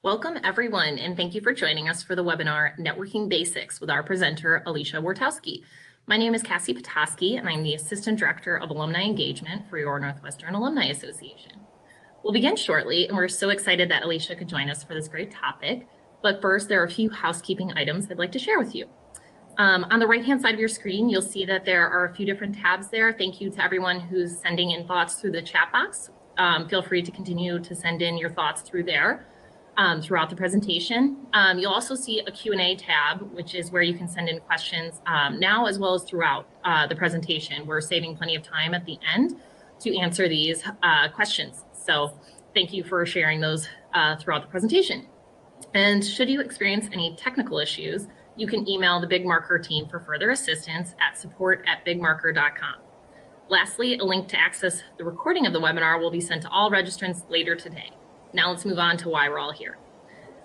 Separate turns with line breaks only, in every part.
Welcome everyone, and thank you for joining us for the webinar Networking Basics with our presenter, Alecia Wartowski. My name is Alecia Wartowski, and I'm the Assistant Director of Alumni Engagement for your Northwestern Alumni Association. We'll begin shortly, and we're so excited that Alecia could join us for this great topic. But first, there are a few housekeeping items I'd like to share with you. On the right-hand side of your screen, you'll see that there are a few different tabs there. Thank you to everyone who's sending in thoughts through the chat box. Feel free to continue to send in your thoughts through there. Throughout the presentation. You'll also see a Q&A tab, which is where you can send in questions now as well as throughout the presentation. We're saving plenty of time at the end to answer these questions. So thank you for sharing those throughout the presentation. And should you experience any technical issues, you can email the Big Marker team for further assistance at support@bigmarker.com. Lastly, a link to access the recording of the webinar will be sent to all registrants later today. Now let's move on to why we're all here.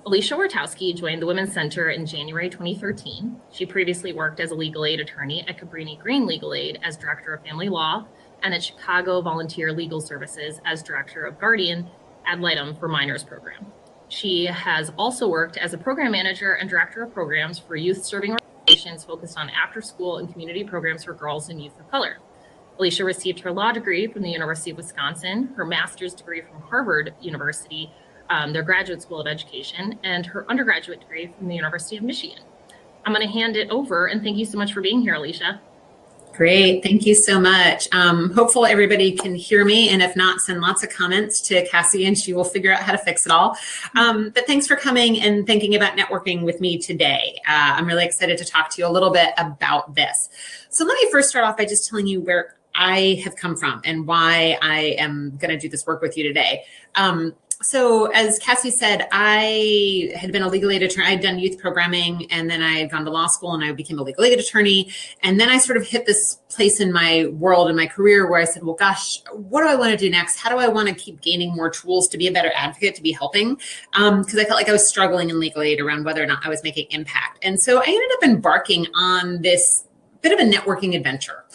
Alecia Wartowski joined the Women's Center in January 2013. She previously worked as a legal aid attorney at Cabrini Green Legal Aid as Director of Family Law and at Chicago Volunteer Legal Services as Director of Guardian ad litem for Minors Program. She has also worked as a Program Manager and Director of Programs for youth serving organizations focused on after-school and community programs for girls and youth of color. Alecia received her law degree from the University of Wisconsin, her master's degree from Harvard University, their graduate school of education, and her undergraduate degree from the University of Michigan. I'm going to hand it over, and thank you so much for being here, Alecia.
Great, thank you so much. Hopefully everybody can hear me, and if not, send lots of comments to Cassie and she will figure out how to fix it all. But thanks for coming and thinking about networking with me today. I'm really excited to talk to you a little bit about this. So let me first start off by just telling you where I have come from and why I am going to do this work with you today. So as Cassie said, I had been a legal aid attorney. I had done youth programming, and then I had gone to law school and I became a legal aid attorney. And then I sort of hit this place in my world, in my career, where I said, well, gosh, what do I want to do next? How do I want to keep gaining more tools to be a better advocate, to be helping? Because I felt like I was struggling in legal aid around whether or not I was making impact. And so I ended up embarking on this bit of a networking adventure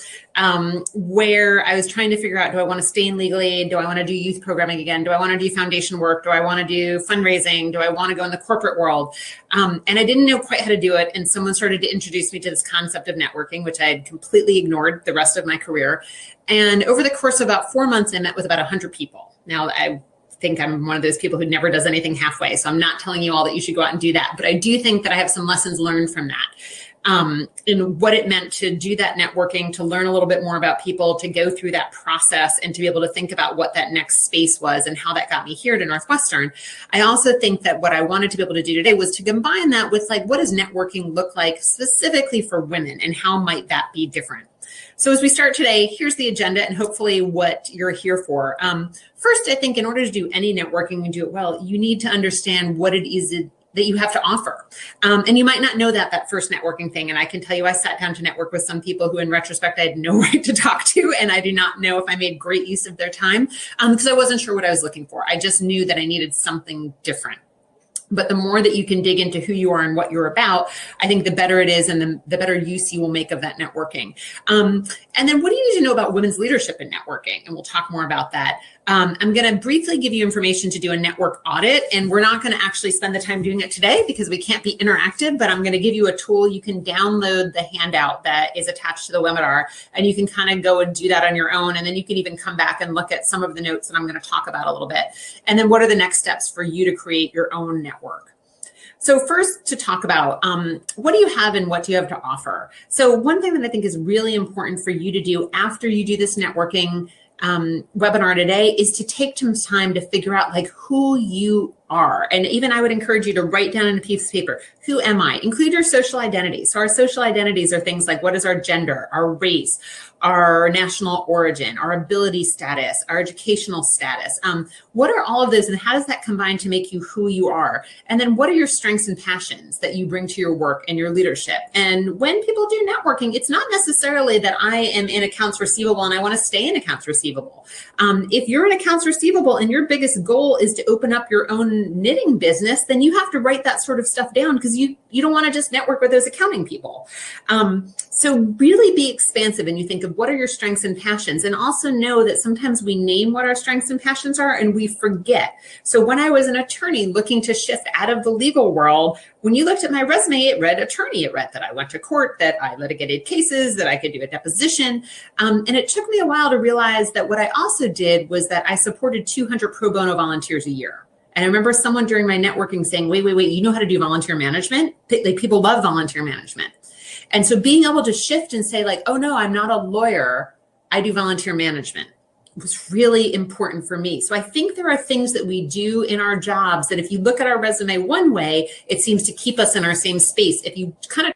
where I was trying to figure out, do I want to stay in legal aid? Do I want to do youth programming again? Do I want to do foundation work? Do I want to do fundraising? Do I want to go in the corporate world? And I didn't know quite how to do it. And someone started to introduce me to this concept of networking, which I had completely ignored the rest of my career. And over the course of about 4 months, I met with about 100 people. Now, I think I'm one of those people who never does anything halfway. So I'm not telling you all that you should go out and do that. But I do think that I have some lessons learned from that. And what it meant to do that networking, to learn a little bit more about people, to go through that process and to be able to think about what that next space was and how that got me here to Northwestern. I also think that what I wanted to be able to do today was to combine that with, like, what does networking look like specifically for women and how might that be different? So as we start today, here's the agenda and hopefully what you're here for. First, I think in order to do any networking and do it well, you need to understand what it is that you have to offer. And you might not know that first networking thing. And I can tell you, I sat down to network with some people who in retrospect, I had no right to talk to. And I do not know if I made great use of their time because I wasn't sure what I was looking for. I just knew that I needed something different. But the more that you can dig into who you are and what you're about, I think the better it is and the better use you will make of that networking. And then what do you need to know about women's leadership in networking? And we'll talk more about that. I'm going to briefly give you information to do a network audit, and we're not going to actually spend the time doing it today because we can't be interactive, but I'm going to give you a tool. You can download the handout that is attached to the webinar, and you can kind of go and do that on your own. And then you can even come back and look at some of the notes that I'm going to talk about a little bit. And then what are the next steps for you to create your own network? So first, to talk about what do you have and what do you have to offer? So one thing that I think is really important for you to do after you do this networking webinar today is to take some time to figure out, like, who you are. And even I would encourage you to write down on a piece of paper, who am I? Include your social identities. So our social identities are things like, what is our gender, our race, our national origin, our ability status, our educational status. What are all of those and how does that combine to make you who you are? And then what are your strengths and passions that you bring to your work and your leadership? And when people do networking, it's not necessarily that I am in accounts receivable and I want to stay in accounts receivable. If you're in accounts receivable and your biggest goal is to open up your own own knitting business, then you have to write that sort of stuff down because you don't want to just network with those accounting people. So really be expansive and you think of what are your strengths and passions, and also know that sometimes we name what our strengths and passions are and we forget. So when I was an attorney looking to shift out of the legal world, when you looked at my resume, it read attorney. It read that I went to court, that I litigated cases, that I could do a deposition. And it took me a while to realize that what I also did was that I supported 200 pro bono volunteers a year. And I remember someone during my networking saying, wait, you know how to do volunteer management? Like, people love volunteer management. And so being able to shift and say like, oh no, I'm not a lawyer, I do volunteer management, was really important for me. So I think there are things that we do in our jobs that if you look at our resume one way, it seems to keep us in our same space. If you kind of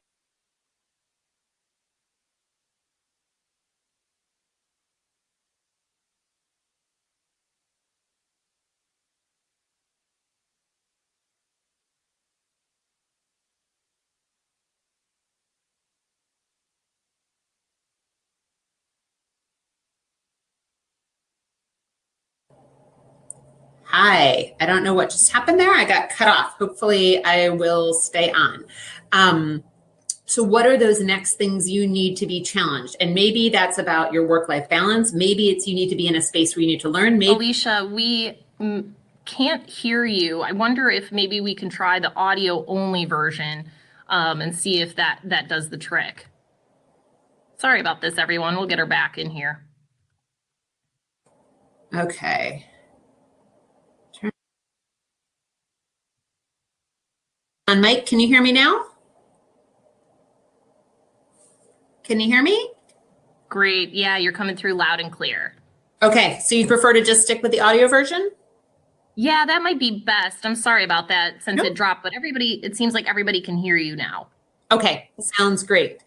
Hi, I don't know what just happened there. I got cut off. Hopefully I will stay on. So what are those next things you need to be challenged? And maybe that's about your work-life balance. Maybe it's you need to be in a space where you need to learn. Maybe
Alecia, we can't hear you. I wonder if maybe we can try the audio only version and see if that does the trick. Sorry about this, everyone. We'll get her back in here.
Okay. On Mike, can you hear me now? Can you hear me?
Great. Yeah, you're coming through loud and clear.
Okay, so you'd prefer to just stick with the audio version?
Yeah, that might be best. I'm sorry about that since
Nope.
it dropped, but it seems like everybody can hear you now.
Okay, sounds great.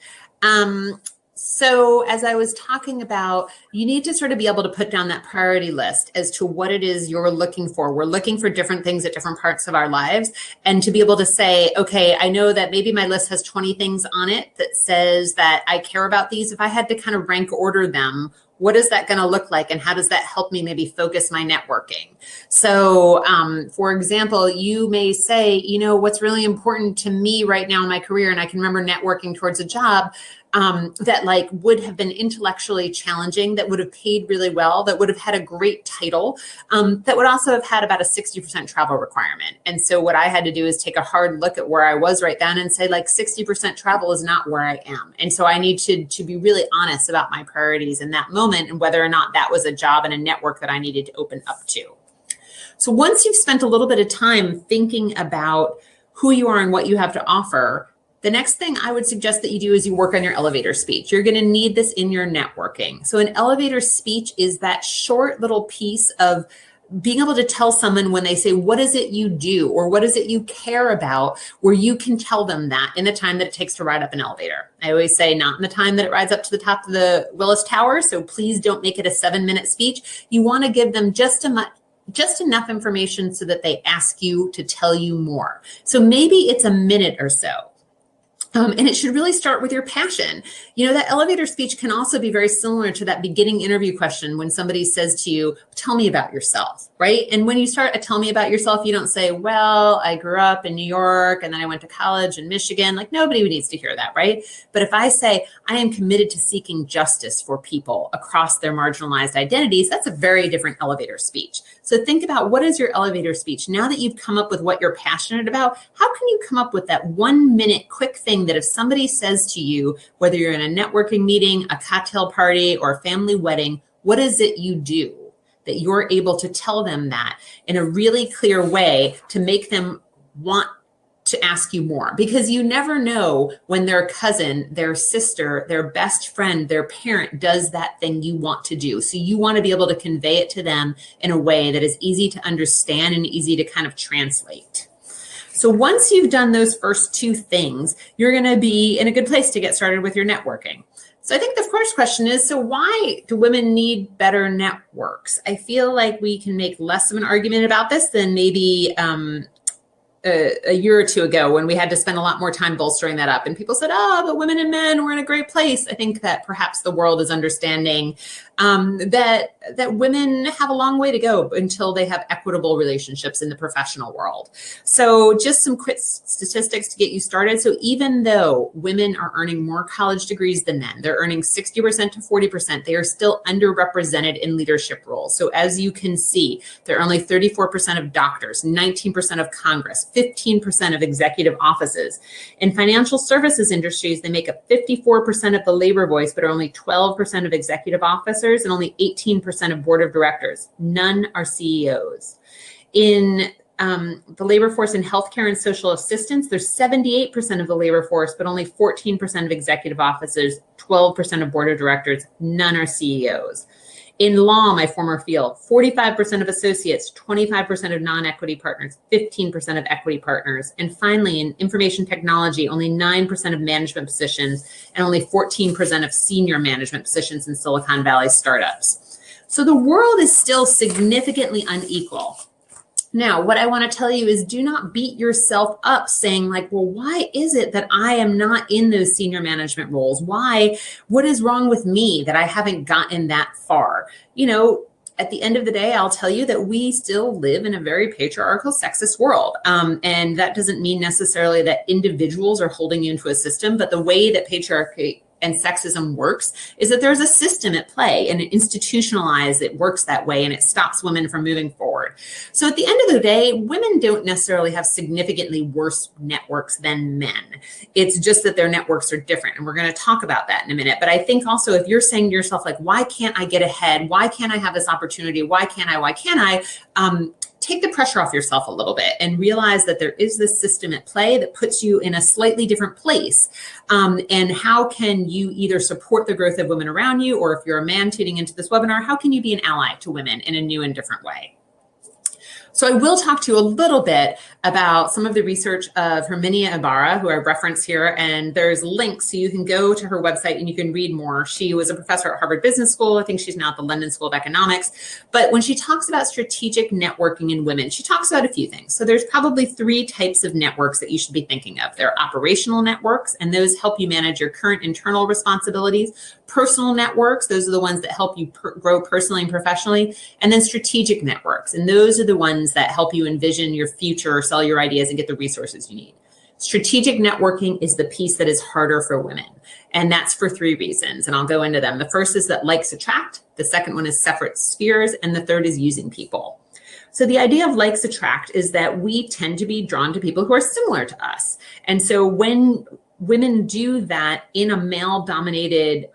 So as I was talking about, you need to sort of be able to put down that priority list as to what it is you're looking for. We're looking for different things at different parts of our lives, and to be able to say, okay, I know that maybe my list has 20 things on it that says that I care about these. If I had to kind of rank order them, what is that going to look like? And how does that help me maybe focus my networking? So, for example, you may say, you know, what's really important to me right now in my career, and I can remember networking towards a job that like would have been intellectually challenging, that would have paid really well, that would have had a great title, that would also have had about a 60% travel requirement. And so what I had to do is take a hard look at where I was right then and say like 60% travel is not where I am. And so I need to be really honest about my priorities in that moment and whether or not that was a job and a network that I needed to open up to. So once you've spent a little bit of time thinking about who you are and what you have to offer, the next thing I would suggest that you do is you work on your elevator speech. You're going to need this in your networking. So an elevator speech is that short little piece of being able to tell someone when they say, what is it you do? Or what is it you care about? Where you can tell them that in the time that it takes to ride up an elevator. I always say not in the time that it rides up to the top of the Willis Tower. So please don't make it a 7-minute speech. You want to give them just enough information so that they ask you to tell you more. So maybe it's a minute or so. And it should really start with your passion. You know, that elevator speech can also be very similar to that beginning interview question when somebody says to you, tell me about yourself, right? And when you start a tell me about yourself, you don't say, well, I grew up in New York and then I went to college in Michigan. Like nobody needs to hear that, right? But if I say, I am committed to seeking justice for people across their marginalized identities, that's a very different elevator speech. So think about what is your elevator speech? Now that you've come up with what you're passionate about, how can you come up with that 1-minute quick thing that if somebody says to you, whether you're in a networking meeting, a cocktail party, or a family wedding, what is it you do? That you're able to tell them that in a really clear way to make them want to ask you more, because you never know when their cousin, their sister, their best friend, their parent does that thing you want to do. So you want to be able to convey it to them in a way that is easy to understand and easy to kind of translate. So once you've done those first two things, you're going to be in a good place to get started with your networking. So I think the first question is, so why do women need better networks? I feel like we can make less of an argument about this than maybe a year or two ago when we had to spend a lot more time bolstering that up. And people said, oh, but women and men, we're in a great place. I think that perhaps the world is understanding that women have a long way to go until they have equitable relationships in the professional world. So just some quick statistics to get you started. So even though women are earning more college degrees than men, they're earning 60% to 40%, they are still underrepresented in leadership roles. So as you can see, they're only 34% of doctors, 19% of Congress, 15% of executive offices. In financial services industries, they make up 54% of the labor voice, but are only 12% of executive officers and only 18% of board of directors. None are CEOs. In the labor force in healthcare and social assistance, there's 78% of the labor force, but only 14% of executive officers, 12% of board of directors. None are CEOs. In law, my former field, 45% of associates, 25% of non-equity partners, 15% of equity partners. And finally, in information technology, only 9% of management positions and only 14% of senior management positions in Silicon Valley startups. So the world is still significantly unequal. Now, what I want to tell you is do not beat yourself up saying like, well, why is it that I am not in those senior management roles? What is wrong with me that I haven't gotten that far? You know, at the end of the day, I'll tell you that we still live in a very patriarchal, sexist world. And that doesn't mean necessarily that individuals are holding you into a system, but the way that patriarchy and sexism works is that there's a system at play and it institutionalized, it works that way and it stops women from moving forward. So at the end of the day, women don't necessarily have significantly worse networks than men. It's just that their networks are different. And we're going to talk about that in a minute. But I think also if you're saying to yourself, like, why can't I get ahead? Why can't I have this opportunity? Why can't I? Take the pressure off yourself a little bit and realize that there is this system at play that puts you in a slightly different place. And how can you either support the growth of women around you, or if you're a man tuning into this webinar, how can you be an ally to women in a new and different way? So I will talk to you a little bit about some of the research of Herminia Ibarra, who I reference here, and there's links so you can go to her website and you can read more. She was a professor at Harvard Business School. I think she's now at the London School of Economics. But when she talks about strategic networking in women, she talks about a few things. So there's probably 3 types of networks that you should be thinking of. They're operational networks, and those help you manage your current internal responsibilities. Personal networks, those are the ones that help you grow personally and professionally. And then strategic networks, and those are the ones that help you envision your future, sell your ideas, and get the resources you need. Strategic networking is the piece that is harder for women. And that's for 3 reasons. And I'll go into them. The first is that likes attract. The second one is separate spheres. And the third is using people. So the idea of likes attract is that we tend to be drawn to people who are similar to us. And so when women do that in a male-dominated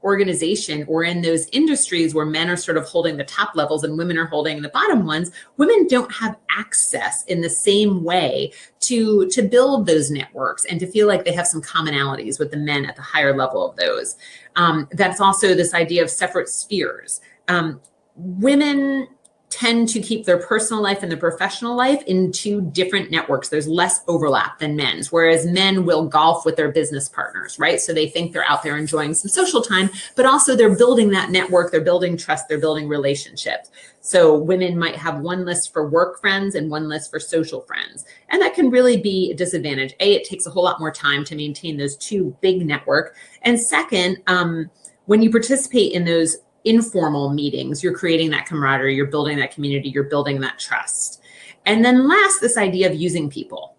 organization or in those industries where men are sort of holding the top levels and women are holding the bottom ones, women don't have access in the same way to build those networks and to feel like they have some commonalities with the men at the higher level of those. That's also this idea of separate spheres. Women tend to keep their personal life and their professional life in 2 different networks. There's less overlap than men's, whereas men will golf with their business partners, right? So they think they're out there enjoying some social time, but also they're building that network, they're building trust, they're building relationships. So women might have 1 list for work friends and 1 list for social friends. And that can really be a disadvantage. A, it takes a whole lot more time to maintain those 2 big network. And second, when you participate in those informal meetings, you're creating that camaraderie, you're building that community, you're building that trust. And then last, this idea of using people.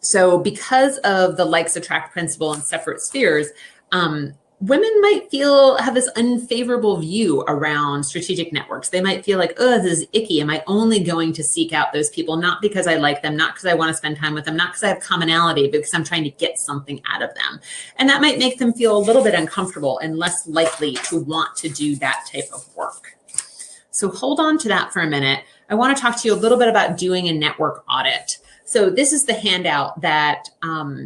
So because of the likes attract principle and separate spheres, women might have this unfavorable view around strategic networks. They might feel like, oh, this is icky. Am I only going to seek out those people, not because I like them, not because I want to spend time with them, not because I have commonality, but because I'm trying to get something out of them. And that might make them feel a little bit uncomfortable and less likely to want to do that type of work. So hold on to that for a minute. I want to talk to you a little bit about doing a network audit. So this is the handout that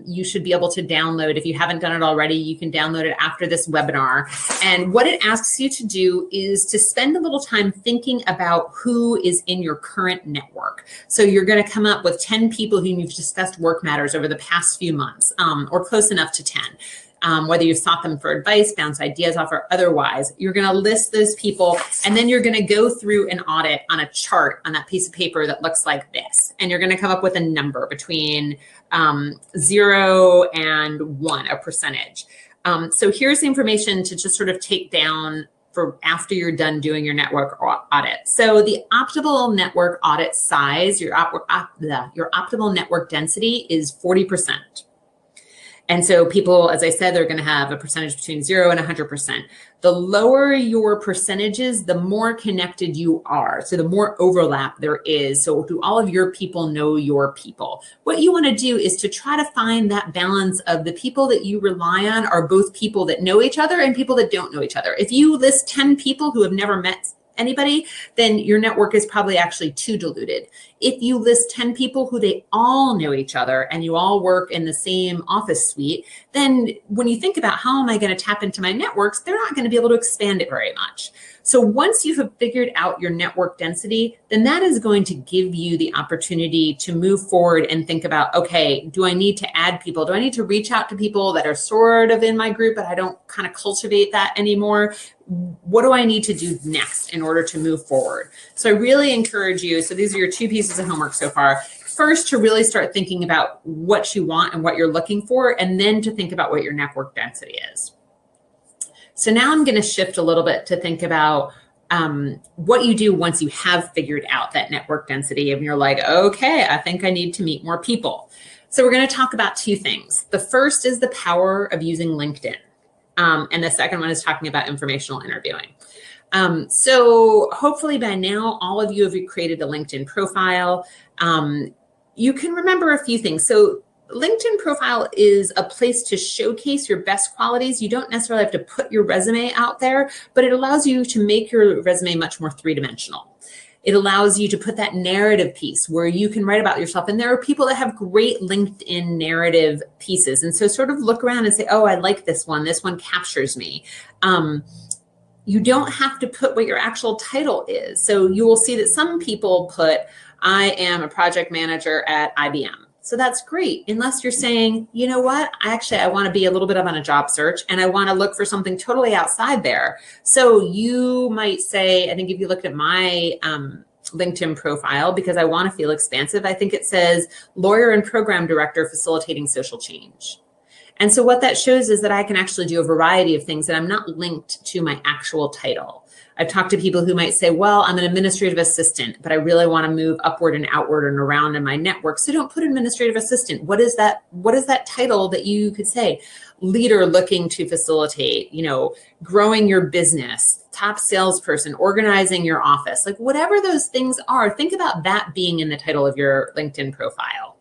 you should be able to download. If you haven't done it already, you can download it after this webinar. And what it asks you to do is to spend a little time thinking about who is in your current network. So you're going to come up with 10 people whom you've discussed work matters over the past few months, or close enough to 10. Whether you've sought them for advice, bounce ideas off, or otherwise, you're going to list those people, and then you're going to go through an audit on a chart on that piece of paper that looks like this. And you're going to come up with a number between 0 and 1, a percentage. So here's the information to just sort of take down for after you're done doing your network audit. So the optimal network audit size, your optimal network density is 40%. And so people, as I said, they're going to have a percentage between 0 and 100%. The lower your percentages, the more connected you are. So the more overlap there is. So do all of your people know your people? What you want to do is to try to find that balance of the people that you rely on are both people that know each other and people that don't know each other. If you list 10 people who have never met anybody, then your network is probably actually too diluted. If you list 10 people who they all know each other and you all work in the same office suite, then when you think about how am I going to tap into my networks, they're not going to be able to expand it very much. So once you have figured out your network density, then that is going to give you the opportunity to move forward and think about, okay, do I need to add people? Do I need to reach out to people that are sort of in my group, but I don't kind of cultivate that anymore? What do I need to do next in order to move forward? So I really encourage you. So these are your 2 pieces of homework so far. First, to really start thinking about what you want and what you're looking for, and then to think about what your network density is. So now I'm going to shift a little bit to think about what you do once you have figured out that network density and you're like, okay, I think I need to meet more people. So we're going to talk about 2 things. The first is the power of using LinkedIn. And the second one is talking about informational interviewing. So hopefully by now, all of you have created a LinkedIn profile. You can remember a few things. So LinkedIn profile is a place to showcase your best qualities. You don't necessarily have to put your resume out there, but it allows you to make your resume much more 3-dimensional. It allows you to put that narrative piece where you can write about yourself. And there are people that have great LinkedIn narrative pieces. And so sort of look around and say, oh, I like this one. This one captures me. You don't have to put what your actual title is. So you will see that some people put, I am a project manager at IBM. So that's great, unless you're saying, you know what, I want to be a little bit on a job search and I want to look for something totally outside there. So you might say, I think if you looked at my LinkedIn profile, because I want to feel expansive, I think it says lawyer and program director facilitating social change. And so what that shows is that I can actually do a variety of things that I'm not linked to my actual title. I've talked to people who might say, well, I'm an administrative assistant, but I really want to move upward and outward and around in my network. So don't put administrative assistant. What is that title that you could say? Leader looking to facilitate, growing your business, top salesperson, organizing your office, like whatever those things are, think about that being in the title of your LinkedIn profile.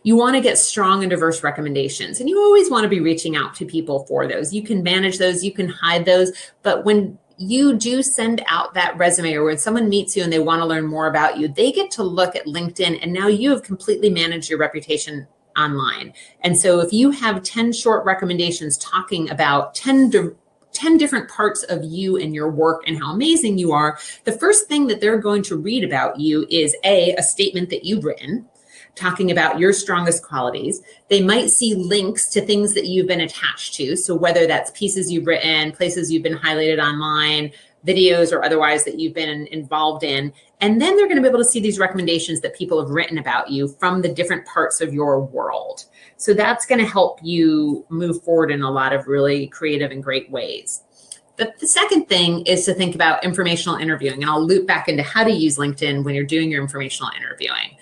You want to get strong and diverse recommendations, and you always want to be reaching out to people for those. You can manage those, you can hide those, but when you do send out that resume or when someone meets you and they want to learn more about you, they get to look at LinkedIn and now you have completely managed your reputation online. And so if you have 10 short recommendations talking about 10 different parts of you and your work and how amazing you are, the first thing that they're going to read about you is a statement that you've written, talking about your strongest qualities. They might see links to things that you've been attached to. So whether that's pieces you've written, places you've been highlighted online, videos or otherwise that you've been involved in. And then they're going to be able to see these recommendations that people have written about you from the different parts of your world. So that's going to help you move forward in a lot of really creative and great ways. But the second thing is to think about informational interviewing. And I'll loop back into how to use LinkedIn when you're doing your informational interviewing.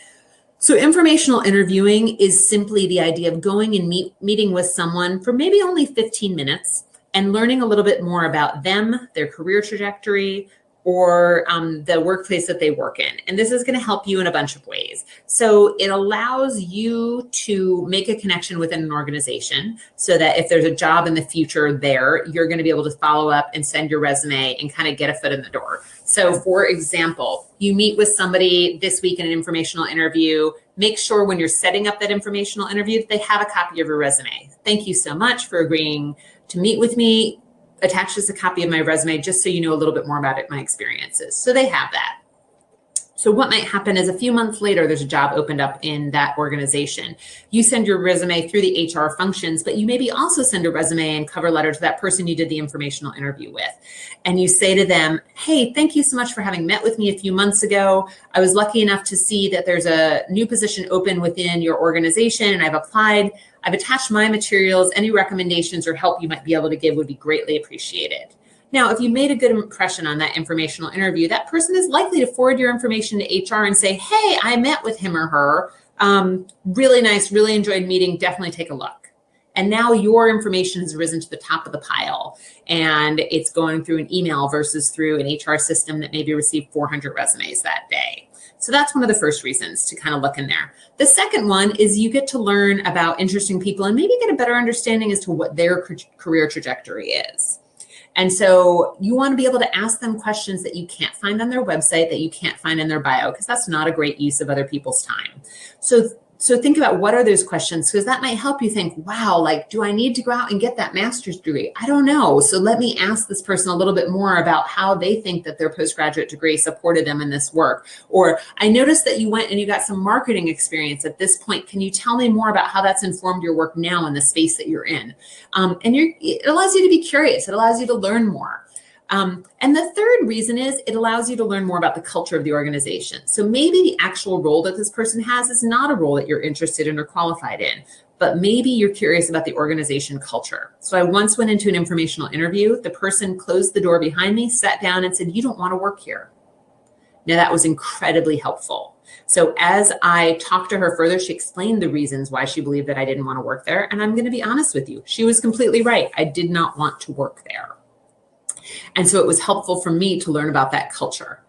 So informational interviewing is simply the idea of going and meeting with someone for maybe only 15 minutes and learning a little bit more about them, their career trajectory, or the workplace that they work in. And this is going to help you in a bunch of ways. So it allows you to make a connection within an organization so that if there's a job in the future there, you're going to be able to follow up and send your resume and kind of get a foot in the door. So for example, you meet with somebody this week in an informational interview, make sure when you're setting up that informational interview that they have a copy of your resume. Thank you so much for agreeing to meet with me. Attach just a copy of my resume just so you know a little bit more about my experiences. So they have that. So what might happen is a few months later, there's a job opened up in that organization. You send your resume through the HR functions, but you maybe also send a resume and cover letter to that person you did the informational interview with. And you say to them, hey, thank you so much for having met with me a few months ago. I was lucky enough to see that there's a new position open within your organization and I've applied. I've attached my materials. Any recommendations or help you might be able to give would be greatly appreciated. Now, if you made a good impression on that informational interview, that person is likely to forward your information to HR and say, hey, I met with him or her. Really nice, really enjoyed meeting, definitely take a look. And now your information has risen to the top of the pile and it's going through an email versus through an HR system that maybe received 400 resumes that day. So that's one of the first reasons to kind of look in there. The second one is you get to learn about interesting people and maybe get a better understanding as to what their career trajectory is. And so you want to be able to ask them questions that you can't find on their website, that you can't find in their bio, because that's not a great use of other people's time. So think about what are those questions, because that might help you think, wow, like, do I need to go out and get that master's degree? I don't know. So let me ask this person a little bit more about how they think that their postgraduate degree supported them in this work. Or I noticed that you went and you got some marketing experience at this point. Can you tell me more about how that's informed your work now in the space that you're in? It allows you to be curious. It allows you to learn more. And the third reason is it allows you to learn more about the culture of the organization. So maybe the actual role that this person has is not a role that you're interested in or qualified in, but maybe you're curious about the organization culture. So I once went into an informational interview. The person closed the door behind me, sat down and said, you don't want to work here. Now that was incredibly helpful. So as I talked to her further, she explained the reasons why she believed that I didn't want to work there. And I'm going to be honest with you. She was completely right. I did not want to work there. And so it was helpful for me to learn about that culture.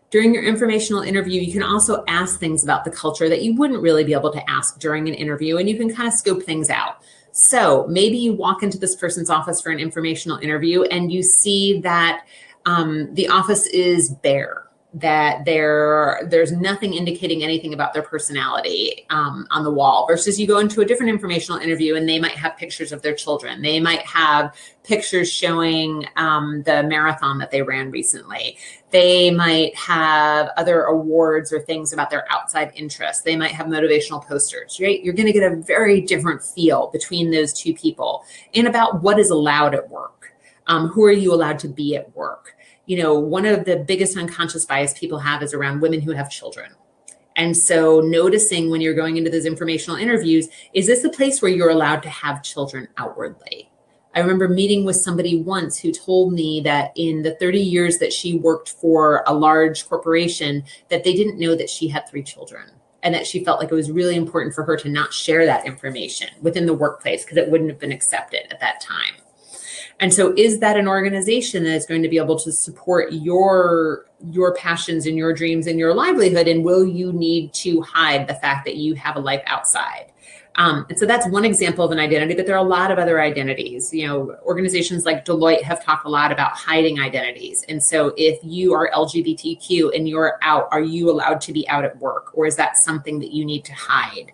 During your informational interview, you can also ask things about the culture that you wouldn't really be able to ask during an interview, and you can kind of scope things out. So maybe you walk into this person's office for an informational interview and you see that the office is bare, that there's nothing indicating anything about their personality on the wall, versus you go into a different informational interview and they might have pictures of their children. They might have pictures showing the marathon that they ran recently. They might have other awards or things about their outside interests. They might have motivational posters, right? You're going to get a very different feel between those two people and about what is allowed at work. Who are you allowed to be at work? You know, one of the biggest unconscious bias people have is around women who have children. And so noticing when you're going into those informational interviews, is this a place where you're allowed to have children outwardly? I remember meeting with somebody once who told me that in the 30 years that she worked for a large corporation, that they didn't know that she had 3 children, and that she felt like it was really important for her to not share that information within the workplace because it wouldn't have been accepted at that time. And so is that an organization that is going to be able to support your passions and your dreams and your livelihood? And will you need to hide the fact that you have a life outside? And so that's one example of an identity, but there are a lot of other identities. You know, organizations like Deloitte have talked a lot about hiding identities. And so if you are LGBTQ and you're out, are you allowed to be out at work? Or is that something that you need to hide?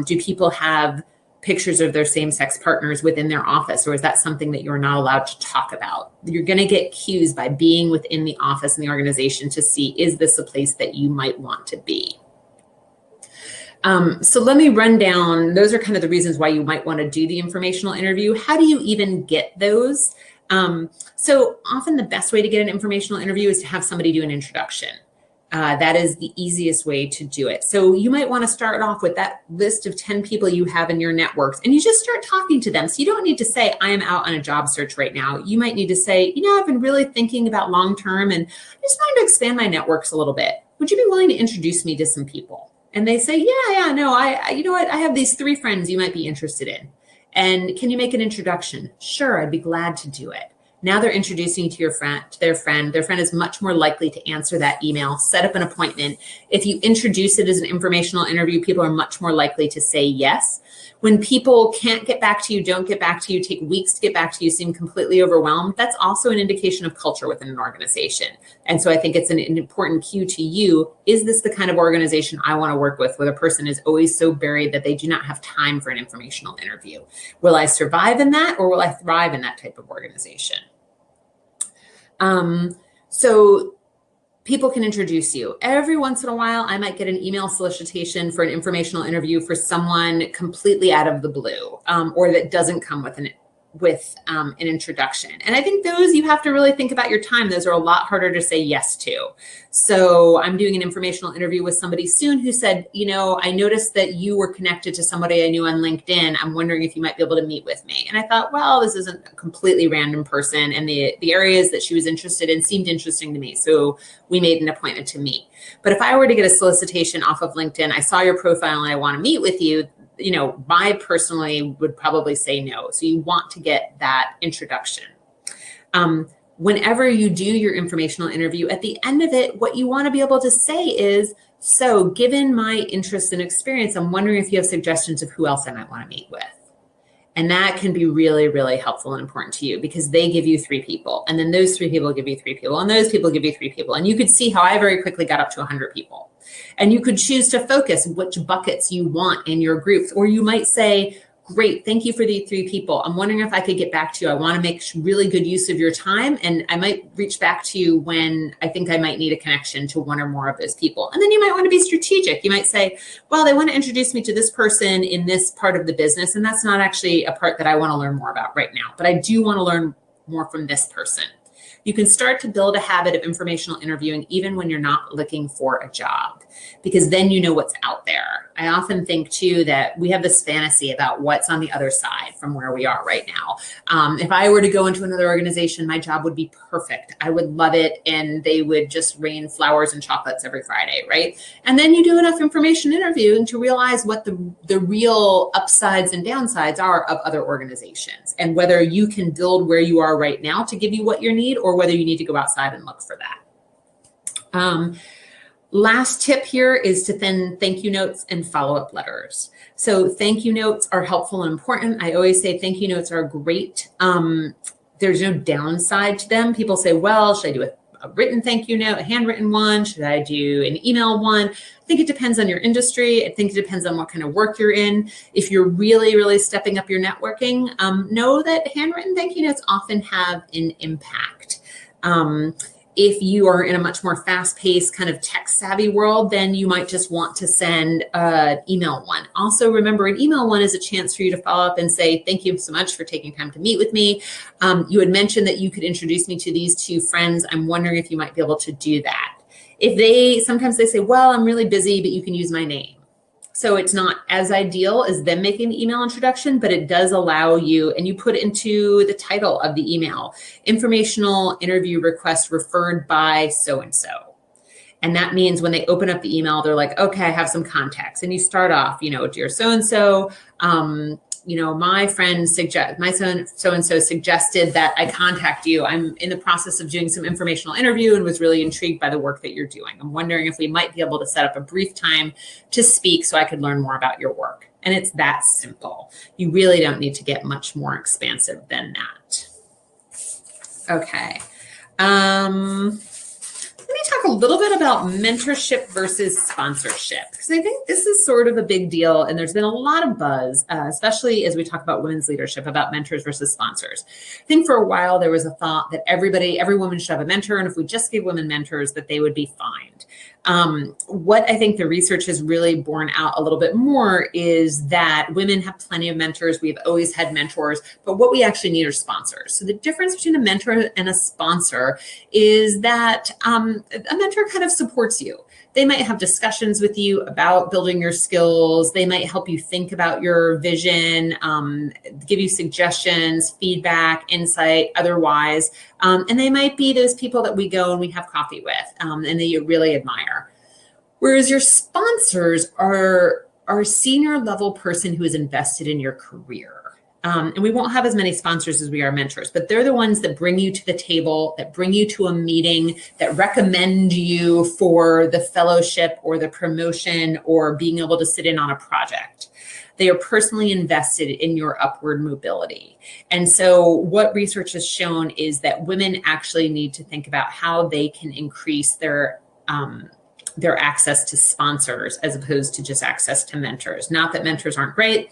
Do people have pictures of their same-sex partners within their office, or is that something that you're not allowed to talk about? You're going to get cues by being within the office and the organization to see, is this a place that you might want to be? So let me run down, those are kind of the reasons why you might want to do the informational interview. How do you even get those? So often the best way to get an informational interview is to have somebody do an introduction. That is the easiest way to do it. So you might want to start off with that list of 10 people you have in your networks, and you just start talking to them. So you don't need to say, I am out on a job search right now. You might need to say, you know, I've been really thinking about long-term and I just wanted to expand my networks a little bit. Would you be willing to introduce me to some people? And they say, I you know what? I have these 3 friends you might be interested in. And can you make an introduction? Sure, I'd be glad to do it. Now they're introducing you to your friend, to their friend. Their friend is much more likely to answer that email, set up an appointment. If you introduce it as an informational interview, people are much more likely to say yes. When people can't get back to you, don't get back to you, take weeks to get back to you, seem completely overwhelmed, that's also an indication of culture within an organization. And so I think it's an important cue to you. Is this the kind of organization I want to work with, where the person is always so buried that they do not have time for an informational interview? Will I survive in that, or will I thrive in that type of organization? So people can introduce you. Every once in a while, I might get an email solicitation for an informational interview for someone completely out of the blue, or that doesn't come with with an introduction. And I think those, you have to really think about your time. Those are a lot harder to say yes to. So I'm doing an informational interview with somebody soon who said, I noticed that you were connected to somebody I knew on LinkedIn. I'm wondering if you might be able to meet with me. And I thought, well, this isn't a completely random person. And the areas that she was interested in seemed interesting to me. So we made an appointment to meet. But if I were to get a solicitation off of LinkedIn, I saw your profile and I want to meet with you, I personally would probably say no. So you want to get that introduction. Whenever you do your informational interview, at the end of it, what you want to be able to say is, so given my interest and experience, I'm wondering if you have suggestions of who else I might want to meet with. And that can be really, really helpful and important to you because they give you 3 people. And then those 3 people give you 3 people. And those people give you 3 people. And you could see how I very quickly got up to 100 people. And you could choose to focus which buckets you want in your groups. Or you might say, great, thank you for the 3 people. I'm wondering if I could get back to you. I want to make really good use of your time. And I might reach back to you when I think I might need a connection to 1 or more of those people. And then you might want to be strategic. You might say, well, they want to introduce me to this person in this part of the business. And that's not actually a part that I want to learn more about right now. But I do want to learn more from this person. You can start to build a habit of informational interviewing even when you're not looking for a job, because then you know what's out there. I often think too that we have this fantasy about what's on the other side from where we are right now. If I were to go into another organization, my job would be perfect. I would love it. And they would just rain flowers and chocolates every Friday, right? And then you do enough information interviewing to realize what the real upsides and downsides are of other organizations and whether you can build where you are right now to give you what you need or whether you need to go outside and look for that. Last tip here is to send thank you notes and follow-up letters. So thank you notes are helpful and important. I always say thank you notes are great. There's no downside to them. People say, well, should I do a written thank you note, a handwritten one? Should I do an email one? I think it depends on your industry. I think it depends on what kind of work you're in. If you're really, really stepping up your networking, know that handwritten thank you notes often have an impact. If you are in a much more fast-paced kind of tech-savvy world, then you might just want to send an email one. Also, remember, an email one is a chance for you to follow up and say, thank you so much for taking time to meet with me. You had mentioned that you could introduce me to these 2 friends. I'm wondering if you might be able to do that. Sometimes they say, well, I'm really busy, but you can use my name. So it's not as ideal as them making the email introduction, but it does allow you, and you put into the title of the email, informational interview request referred by so-and-so. And that means when they open up the email, they're like, okay, I have some contacts. And you start off, dear so-and-so, my friend my son so-and-so suggested that I contact you. I'm in the process of doing some informational interview and was really intrigued by the work that you're doing. I'm wondering if we might be able to set up a brief time to speak so I could learn more about your work. And it's that simple. You really don't need to get much more expansive than that. Okay. Let me talk a little bit about mentorship versus sponsorship, because I think this is sort of a big deal. And there's been a lot of buzz, especially as we talk about women's leadership, about mentors versus sponsors. I think for a while, there was a thought that every woman should have a mentor. And if we just gave women mentors, that they would be fined. What I think the research has really borne out a little bit more is that women have plenty of mentors. We've always had mentors, but what we actually need are sponsors. So the difference between a mentor and a sponsor is that a mentor kind of supports you. They might have discussions with you about building your skills. They might help you think about your vision, give you suggestions, feedback, insight, otherwise. And they might be those people that we go and we have coffee with and that you really admire. Whereas your sponsors are a senior level person who is invested in your career. And we won't have as many sponsors as we are mentors, but they're the ones that bring you to the table, that bring you to a meeting, that recommend you for the fellowship or the promotion or being able to sit in on a project. They are personally invested in your upward mobility. And so what research has shown is that women actually need to think about how they can increase their access to sponsors as opposed to just access to mentors. Not that mentors aren't great.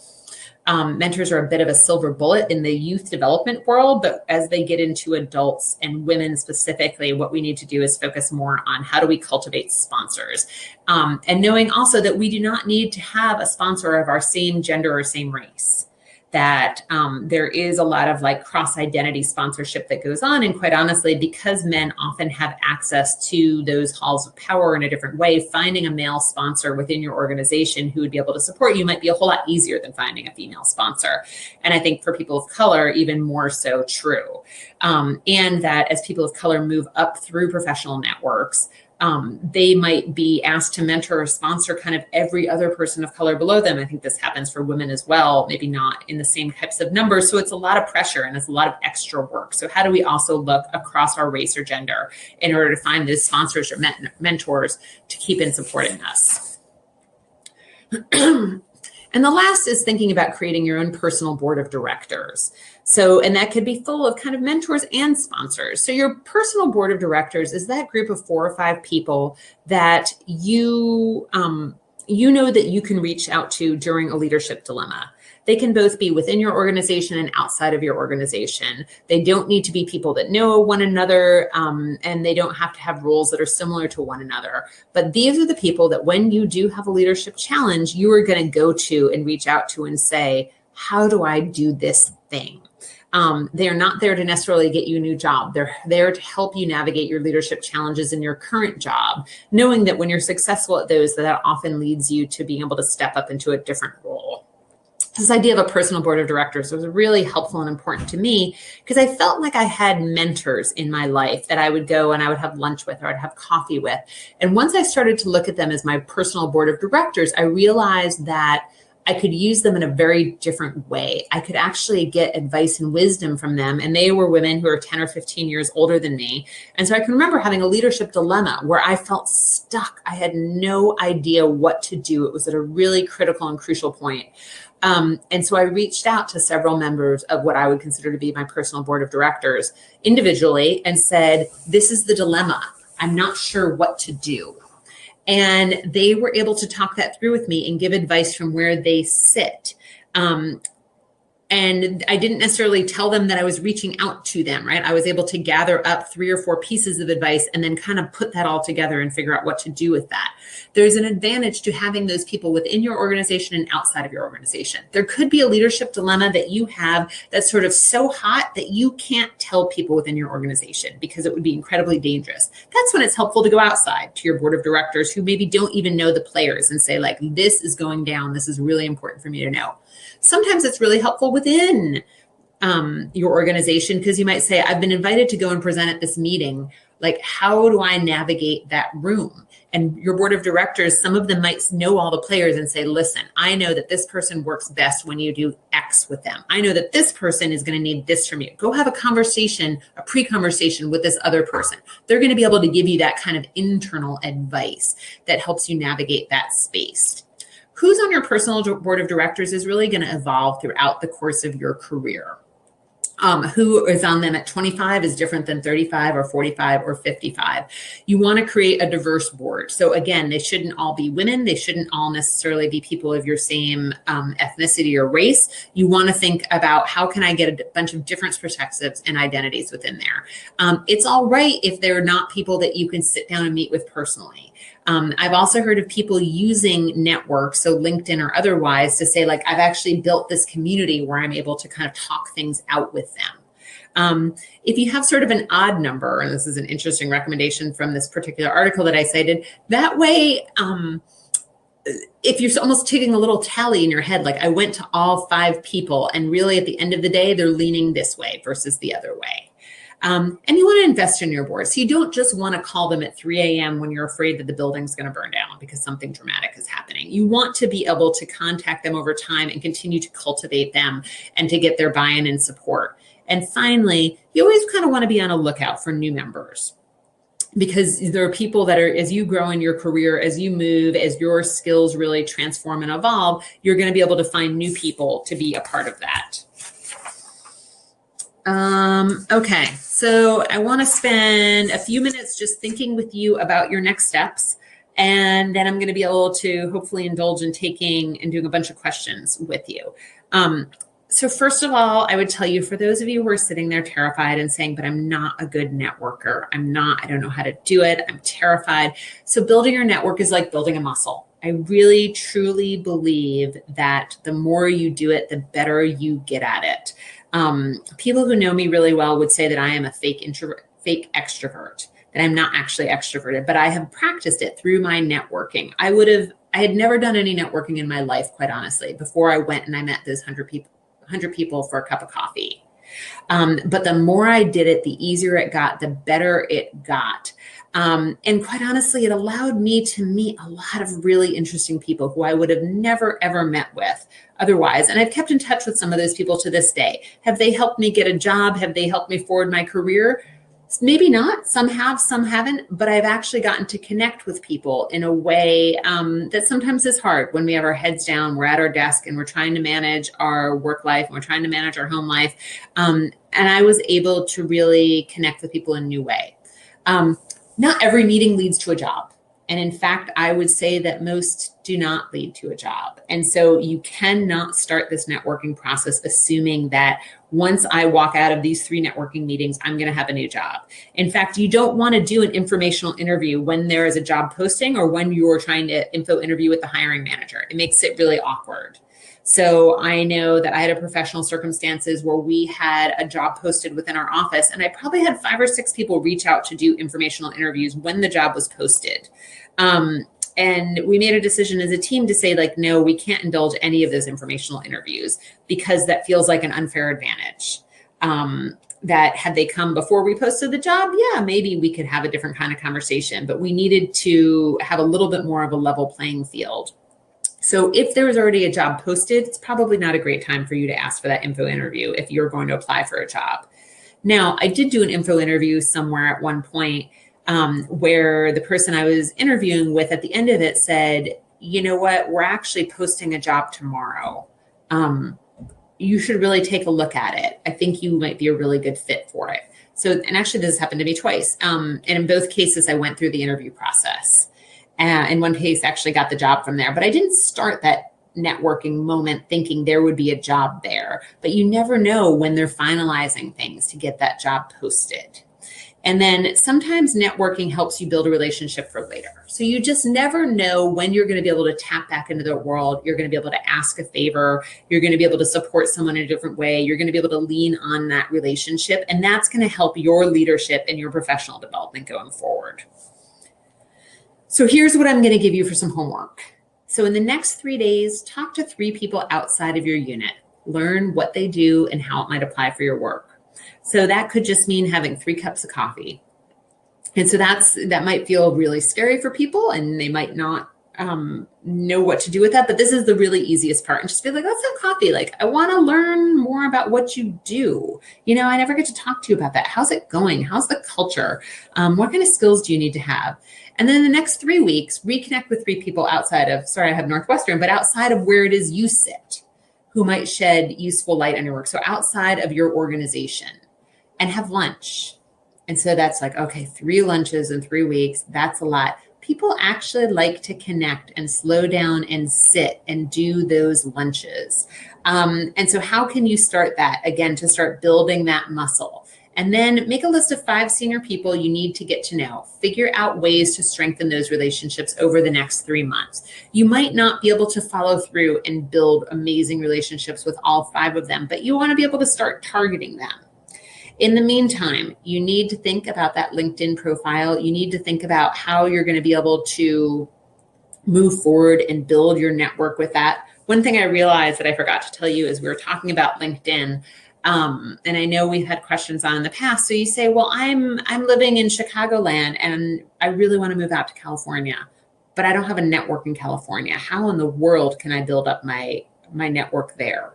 Mentors are a bit of a silver bullet in the youth development world, but as they get into adults and women specifically, what we need to do is focus more on how do we cultivate sponsors. And knowing also that we do not need to have a sponsor of our same gender or same race. that there is a lot of like cross-identity sponsorship that goes on. And quite honestly, because men often have access to those halls of power in a different way, finding a male sponsor within your organization who would be able to support you might be a whole lot easier than finding a female sponsor. And I think for people of color, even more so true. And that as people of color move up through professional networks, they might be asked to mentor or sponsor kind of every other person of color below them. I think this happens for women as well, maybe not in the same types of numbers. So it's a lot of pressure and it's a lot of extra work. So how do we also look across our race or gender in order to find those sponsors or mentors to keep in supporting us? And the last is thinking about creating your own personal board of directors. So, and that could be full of kind of mentors and sponsors. So your personal board of directors is that group of 4 or 5 people that you know that you can reach out to during a leadership dilemma. They can both be within your organization and outside of your organization. They don't need to be people that know one another, and they don't have to have roles that are similar to one another. But these are the people that when you do have a leadership challenge, you are going to go to and reach out to and say, how do I do this thing? They're not there to necessarily get you a new job. They're there to help you navigate your leadership challenges in your current job, knowing that when you're successful at those, that often leads you to being able to step up into a different role. This idea of a personal board of directors was really helpful and important to me because I felt like I had mentors in my life that I would go and I would have lunch with or I'd have coffee with. And once I started to look at them as my personal board of directors, I realized that I could use them in a very different way. I could actually get advice and wisdom from them. And they were women who are 10 or 15 years older than me. And so I can remember having a leadership dilemma where I felt stuck. I had no idea what to do. It was at a really critical and crucial point. And so I reached out to several members of what I would consider to be my personal board of directors individually and said, this is the dilemma. I'm not sure what to do. And they were able to talk that through with me and give advice from where they sit. And I didn't necessarily tell them that I was reaching out to them, right? I was able to gather up 3 or 4 pieces of advice and then kind of put that all together and figure out what to do with that. There's an advantage to having those people within your organization and outside of your organization. There could be a leadership dilemma that you have that's sort of so hot that you can't tell people within your organization because it would be incredibly dangerous. That's when it's helpful to go outside to your board of directors who maybe don't even know the players and say, like, this is going down. This is really important for me to know. Sometimes it's really helpful within your organization because you might say, I've been invited to go and present at this meeting. Like, how do I navigate that room? And your board of directors, some of them might know all the players and say, listen, I know that this person works best when you do X with them. I know that this person is going to need this from you. Go have a conversation, a pre-conversation with this other person. They're going to be able to give you that kind of internal advice that helps you navigate that space. Who's on your personal board of directors is really going to evolve throughout the course of your career. Who is on them at 25 is different than 35 or 45 or 55. You want to create a diverse board. So again, they shouldn't all be women. They shouldn't all necessarily be people of your same ethnicity or race. You want to think about how can I get a bunch of different perspectives and identities within there. It's all right if they're not people that you can sit down and meet with personally. I've also heard of people using networks, so LinkedIn or otherwise, to say, like, I've actually built this community where I'm able to kind of talk things out with them. If you have sort of an odd number, and this is an interesting recommendation from this particular article that I cited, that way, if you're almost taking a little tally in your head, like I went to all 5 people and really at the end of the day, they're leaning this way versus the other way. And you want to invest in your board. So you don't just want to call them at 3 a.m. when you're afraid that the building's going to burn down because something dramatic is happening. You want to be able to contact them over time and continue to cultivate them and to get their buy-in and support. And finally, you always kind of want to be on a lookout for new members because there are people that are, as you grow in your career, as you move, as your skills really transform and evolve, you're going to be able to find new people to be a part of that. Okay, so I want to spend a few minutes just thinking with you about your next steps, and then I'm going to be able to hopefully indulge in taking and doing a bunch of questions with you. So first of all, I would tell you, for those of you who are sitting there terrified and saying, but I'm not a good networker. I don't know how to do it. I'm terrified. So building your network is like building a muscle. I really, truly believe that the more you do it, the better you get at it. People who know me really well would say that I am a fake introvert, fake extrovert, that I'm not actually extroverted, but I have practiced it through my networking. I had never done any networking in my life, quite honestly, before I went and I met those 100 people for a cup of coffee. But the more I did it, the easier it got, the better it got. And quite honestly, it allowed me to meet a lot of really interesting people who I would have never, ever met with otherwise. And I've kept in touch with some of those people to this day. Have they helped me get a job? Have they helped me forward my career? Maybe not. Some have, some haven't, but I've actually gotten to connect with people in a way that sometimes is hard when we have our heads down, we're at our desk and we're trying to manage our work life and we're trying to manage our home life. And I was able to really connect with people in a new way. Not every meeting leads to a job. And in fact, I would say that most do not lead to a job. And so you cannot start this networking process assuming that once I walk out of these 3 networking meetings, I'm going to have a new job. In fact, you don't want to do an informational interview when there is a job posting or when you're trying to info interview with the hiring manager. It makes it really awkward. So I know that I had a professional circumstances where we had a job posted within our office, and I probably had 5 or 6 people reach out to do informational interviews when the job was posted. And we made a decision as a team to say, like, no, we can't indulge any of those informational interviews because that feels like an unfair advantage. That had they come before we posted the job, yeah, maybe we could have a different kind of conversation, but we needed to have a little bit more of a level playing field. So if there was already a job posted, it's probably not a great time for you to ask for that info interview if you're going to apply for a job. Now, I did do an info interview somewhere at one point where the person I was interviewing with at the end of it said, you know what, we're actually posting a job tomorrow. You should really take a look at it. I think you might be a really good fit for it. So, and actually this has happened to me twice. And in both cases, I went through the interview process. In one case, actually got the job from there, but I didn't start that networking moment thinking there would be a job there. But you never know when they're finalizing things to get that job posted. And then sometimes networking helps you build a relationship for later. So you just never know when you're going to be able to tap back into the world. You're going to be able to ask a favor. You're going to be able to support someone in a different way. You're going to be able to lean on that relationship. And that's going to help your leadership and your professional development going forward. So here's what I'm going to give you for some homework. So in the next 3 days, talk to 3 people outside of your unit. Learn what they do and how it might apply for your work. So that could just mean having 3 cups of coffee. And so that might feel really scary for people and they might not know what to do with that. But this is the really easiest part. And just be like, let's have coffee. Like, I want to learn more about what you do. You know, I never get to talk to you about that. How's it going? How's the culture? What kind of skills do you need to have? And then in the next 3 weeks, reconnect with 3 people outside of, sorry, I have Northwestern, but outside of where it is you sit, who might shed useful light on your work. So outside of your organization, and have lunch. And so that's like, okay, 3 lunches in 3 weeks. That's a lot. People actually like to connect and slow down and sit and do those lunches. And so how can you start that? Again, to start building that muscle. And then make a list of 5 senior people you need to get to know. Figure out ways to strengthen those relationships over the next 3 months. You might not be able to follow through and build amazing relationships with all 5 of them, but you want to be able to start targeting them. In the meantime, you need to think about that LinkedIn profile. You need to think about how you're going to be able to move forward and build your network with that. One thing I realized that I forgot to tell you is we were talking about LinkedIn. And I know we've had questions on in the past. So you say, well, I'm living in Chicagoland and I really want to move out to California, but I don't have a network in California. How in the world can I build up my network there?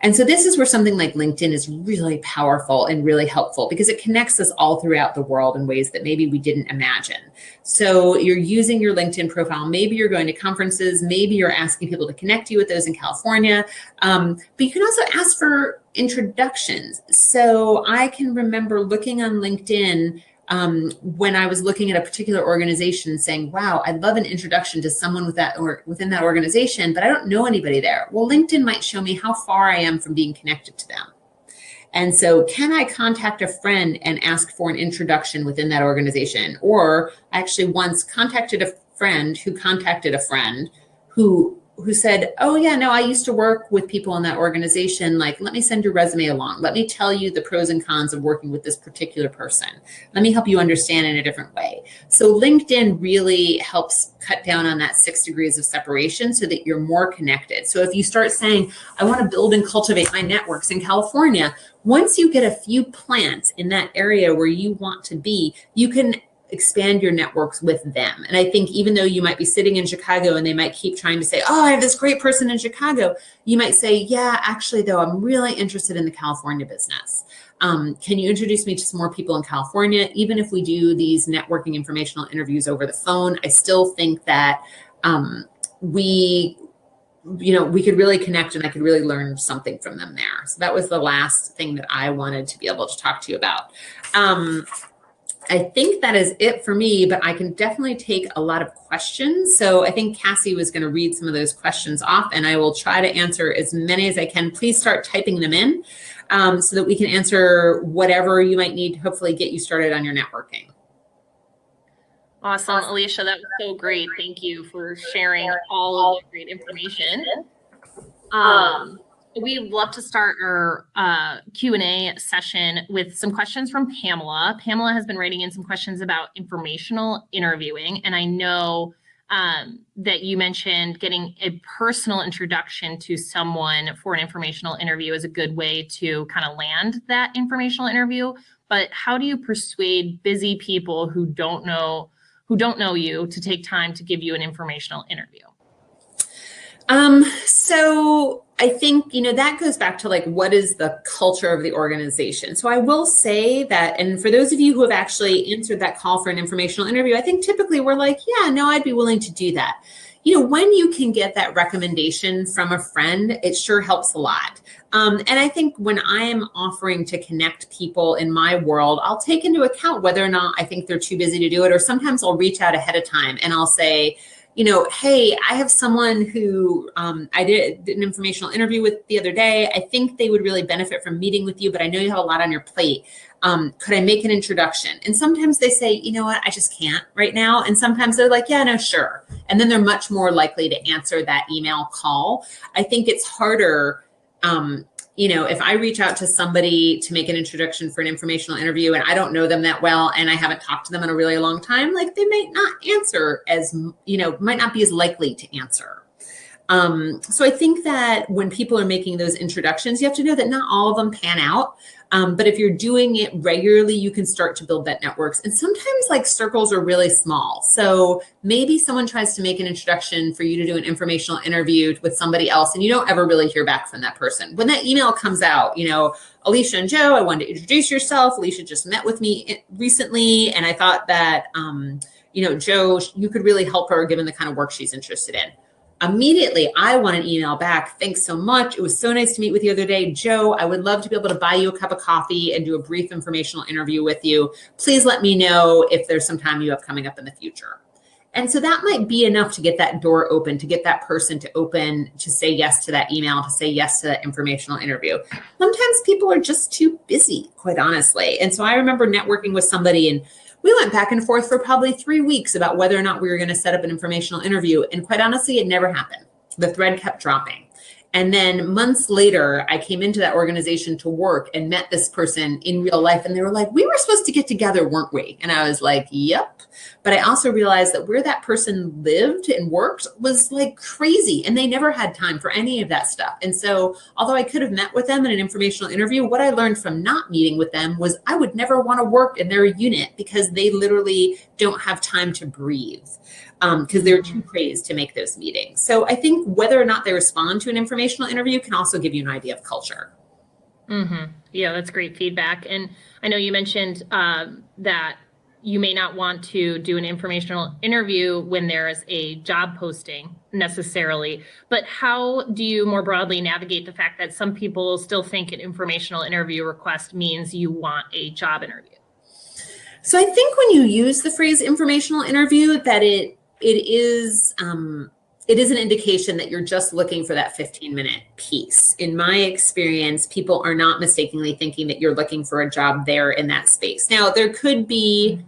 And so this is where something like LinkedIn is really powerful and really helpful because it connects us all throughout the world in ways that maybe we didn't imagine. So you're using your LinkedIn profile. Maybe you're going to conferences. Maybe you're asking people to connect you with those in California. But you can also ask for introductions. So I can remember looking on LinkedIn when I was looking at a particular organization saying, wow, I'd love an introduction to someone with that or within that organization, but I don't know anybody there. Well, LinkedIn might show me how far I am from being connected to them. And so can I contact a friend and ask for an introduction within that organization? Or I actually once contacted a friend who contacted a friend who said, oh yeah, no, I used to work with people in that organization. Like, let me send your resume along. Let me tell you the pros and cons of working with this particular person. Let me help you understand in a different way. So LinkedIn really helps cut down on that 6 degrees of separation so that you're more connected. So if you start saying, I want to build and cultivate my networks in California, once you get a few plants in that area where you want to be, you can expand your networks with them. And I think even though you might be sitting in Chicago and they might keep trying to say, oh, I have this great person in Chicago, you might say, yeah, actually, though, I'm really interested in the California business. Can you introduce me to some more people in California? Even if we do these networking informational interviews over the phone, I still think that we could really connect and I could really learn something from them there. So that was the last thing that I wanted to be able to talk to you about. I think that is it for me, but I can definitely take a lot of questions. So I think Cassie was going to read some of those questions off, and I will try to answer as many as I can. Please start typing them in so that we can answer whatever you might need to hopefully get you started on your networking.
Awesome, Alecia, that was so great. Thank you for sharing all of the great information. We'd love to start our Q&A session with some questions from Pamela. Pamela has been writing in some questions about informational interviewing, and I know that you mentioned getting a personal introduction to someone for an informational interview is a good way to kind of land that informational interview. But how do you persuade busy people who don't know you to take time to give you an informational interview?
So I think, that goes back to like, what is the culture of the organization? So I will say that, and for those of you who have actually answered that call for an informational interview, I think typically we're like, yeah, no, I'd be willing to do that. When you can get that recommendation from a friend, it sure helps a lot. And I think when I am offering to connect people in my world, I'll take into account whether or not I think they're too busy to do it, or sometimes I'll reach out ahead of time and I'll say, hey, I have someone who I did an informational interview with the other day. I think they would really benefit from meeting with you, but I know you have a lot on your plate. Could I make an introduction? And sometimes they say, you know what, I just can't right now. And sometimes they're like, yeah, no, sure. And then they're much more likely to answer that email call. I think it's harder, if I reach out to somebody to make an introduction for an informational interview and I don't know them that well and I haven't talked to them in a really long time, like they might not answer might not be as likely to answer. So I think that when people are making those introductions, you have to know that not all of them pan out. But if you're doing it regularly, you can start to build that networks. And sometimes like circles are really small. So maybe someone tries to make an introduction for you to do an informational interview with somebody else, and you don't ever really hear back from that person. When that email comes out, Alecia and Joe, I wanted to introduce yourself. Alecia just met with me recently. And I thought that, Joe, you could really help her given the kind of work she's interested in. Immediately, I want an email back. Thanks so much. It was so nice to meet with you the other day. Joe, I would love to be able to buy you a cup of coffee and do a brief informational interview with you. Please let me know if there's some time you have coming up in the future. And so that might be enough to get that door open, to get that person to say yes to that email, to say yes to that informational interview. Sometimes people are just too busy, quite honestly. And so I remember networking with somebody, and we went back and forth for probably 3 weeks about whether or not we were going to set up an informational interview. And quite honestly, it never happened. The thread kept dropping. And then months later, I came into that organization to work and met this person in real life. And they were like, we were supposed to get together, weren't we? And I was like, yep. But I also realized that where that person lived and worked was like crazy. And they never had time for any of that stuff. And so although I could have met with them in an informational interview, what I learned from not meeting with them was I would never want to work in their unit because they literally don't have time to breathe. Because they're too crazed to make those meetings. So I think whether or not they respond to an informational interview can also give you an idea of culture.
Mm-hmm. Yeah, that's great feedback. And I know you mentioned that you may not want to do an informational interview when there's a job posting necessarily, but how do you more broadly navigate the fact that some people still think an informational interview request means you want a job interview?
So I think when you use the phrase informational interview, that it is an indication that you're just looking for that 15-minute piece. In my experience, people are not mistakenly thinking that you're looking for a job there in that space. Now, there could be,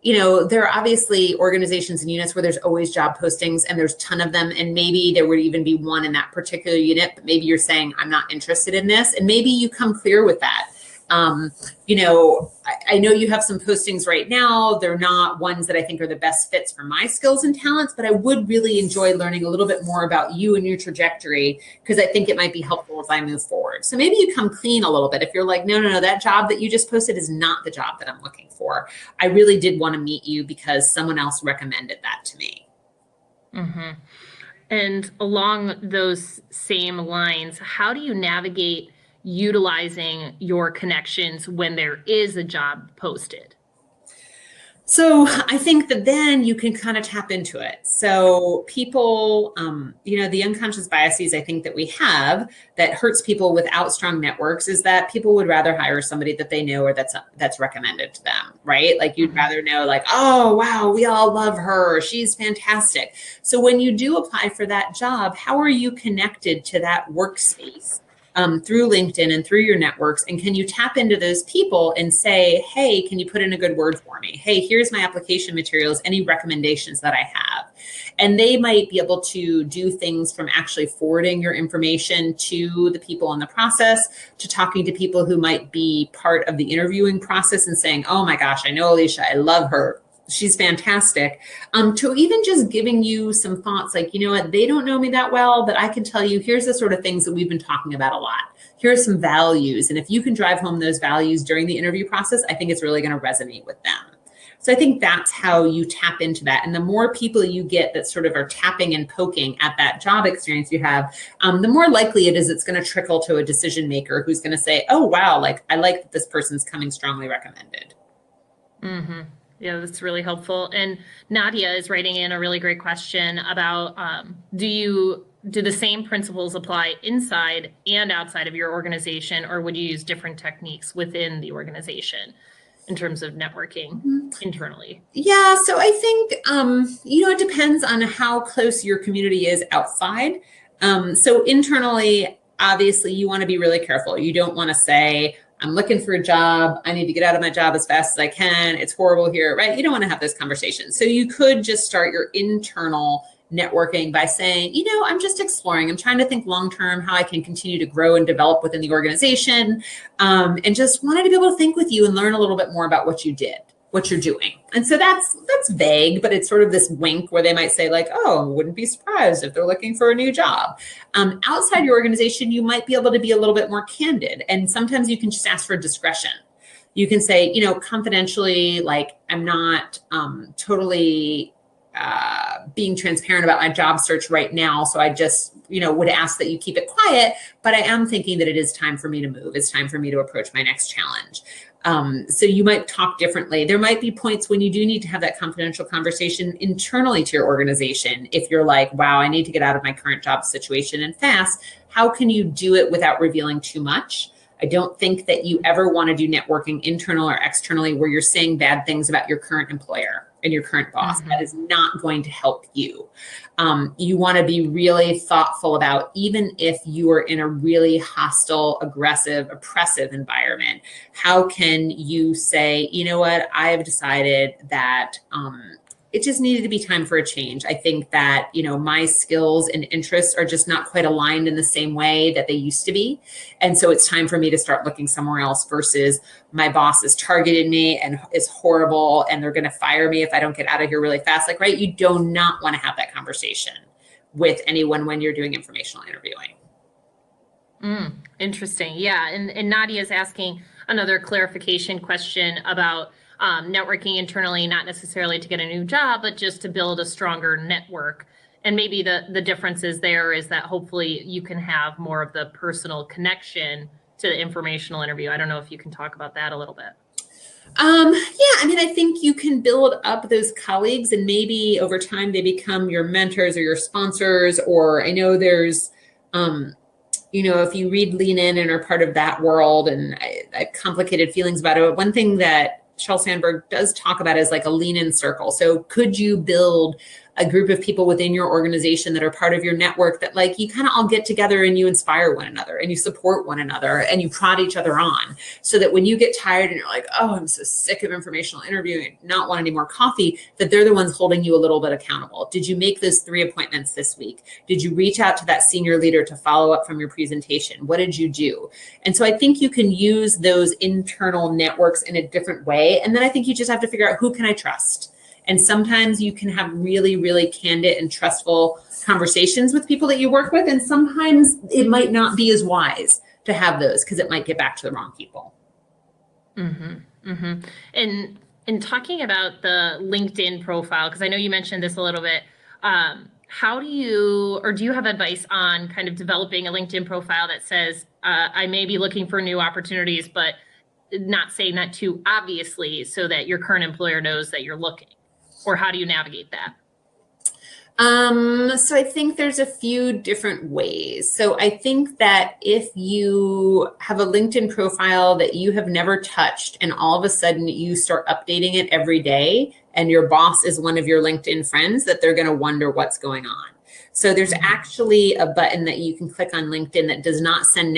there are obviously organizations and units where there's always job postings and there's a ton of them. And maybe there would even be one in that particular unit, but maybe you're saying, I'm not interested in this. And maybe you come clear with that. I know you have some postings right now. They're not ones that I think are the best fits for my skills and talents, but I would really enjoy learning a little bit more about you and your trajectory, because I think it might be helpful as I move forward. So maybe you come clean a little bit. If you're like, no, that job that you just posted is not the job that I'm looking for. I really did want to meet you because someone else recommended that to me.
Mm-hmm. And along those same lines, how do you navigate utilizing your connections when there is a job posted?
So I think that then you can kind of tap into it. So people, the unconscious biases I think that we have that hurts people without strong networks is that people would rather hire somebody that they know or that's recommended to them, right? Like you'd rather know like, oh, wow, we all love her. She's fantastic. So when you do apply for that job, how are you connected to that workspace? Through LinkedIn and through your networks? And can you tap into those people and say, hey, can you put in a good word for me? Hey, here's my application materials, any recommendations that I have? And they might be able to do things from actually forwarding your information to the people in the process, to talking to people who might be part of the interviewing process and saying, oh my gosh, I know Alecia, I love her. She's fantastic. To even just giving you some thoughts like, you know what, they don't know me that well, but I can tell you, here's the sort of things that we've been talking about a lot. Here are some values. And if you can drive home those values during the interview process, I think it's really going to resonate with them. So I think that's how you tap into that. And the more people you get that sort of are tapping and poking at that job experience you have, the more likely it is it's going to trickle to a decision maker who's going to say, oh, wow, like I like that this person's coming strongly recommended.
Mm-hmm. Yeah, that's really helpful. And Nadia is writing in a really great question about do the same principles apply inside and outside of your organization, or would you use different techniques within the organization in terms of networking internally?
Yeah, so I think, it depends on how close your community is outside. So internally, obviously, you want to be really careful. You don't want to say, I'm looking for a job. I need to get out of my job as fast as I can. It's horrible here, right? You don't want to have those conversations. So you could just start your internal networking by saying, I'm just exploring. I'm trying to think long-term how I can continue to grow and develop within the organization, and just wanted to be able to think with you and learn a little bit more about what you did, what you're doing. And so that's vague, but it's sort of this wink where they might say like, oh, wouldn't be surprised if they're looking for a new job. Outside your organization, you might be able to be a little bit more candid. And sometimes you can just ask for discretion. You can say, confidentially, like, I'm not totally being transparent about my job search right now. So I just, would ask that you keep it quiet, but I am thinking that it is time for me to move. It's time for me to approach my next challenge. So you might talk differently. There might be points when you do need to have that confidential conversation internally to your organization. If you're like, wow, I need to get out of my current job situation and fast, how can you do it without revealing too much? I don't think that you ever want to do networking internal or externally where you're saying bad things about your current employer and your current boss. That is not going to help you. You want to be really thoughtful about, even if you are in a really hostile, aggressive, oppressive environment, how can you say, you know what, I've decided that it just needed to be time for a change. I think that, my skills and interests are just not quite aligned in the same way that they used to be. And so it's time for me to start looking somewhere else versus my boss has targeted me and is horrible and they're going to fire me if I don't get out of here really fast. Like, right. You do not want to have that conversation with anyone when you're doing informational interviewing.
Interesting. Yeah. And Nadia is asking another clarification question about networking internally, not necessarily to get a new job, but just to build a stronger network. And maybe the differences there is that hopefully you can have more of the personal connection to the informational interview. I don't know if you can talk about that a little bit.
I think you can build up those colleagues and maybe over time they become your mentors or your sponsors, or I know there's, if you read Lean In and are part of that world, and I have complicated feelings about it, but one thing that Sheryl Sandberg does talk about is like a lean in circle. So could you build a group of people within your organization that are part of your network that like you kind of all get together and you inspire one another and you support one another and you prod each other on, so that when you get tired and you're like, oh, I'm so sick of informational interviewing and not want any more coffee, that they're the ones holding you a little bit accountable. Did you make those 3 appointments this week? Did you reach out to that senior leader to follow up from your presentation? What did you do? And so I think you can use those internal networks in a different way. And then I think you just have to figure out, who can I trust? And sometimes you can have really, really candid and trustful conversations with people that you work with. And sometimes it might not be as wise to have those because it might get back to the wrong people.
Mm-hmm, mm-hmm. And in talking about the LinkedIn profile, because I know you mentioned this a little bit, how do you, or do you have advice on kind of developing a LinkedIn profile that says, I may be looking for new opportunities, but not saying that too obviously so that your current employer knows that you're looking? Or how do you navigate that?
So I think there's a few different ways. So I think that if you have a LinkedIn profile that you have never touched and all of a sudden you start updating it every day and your boss is one of your LinkedIn friends, that they're going to wonder what's going on. So there's actually a button that you can click on LinkedIn that does not send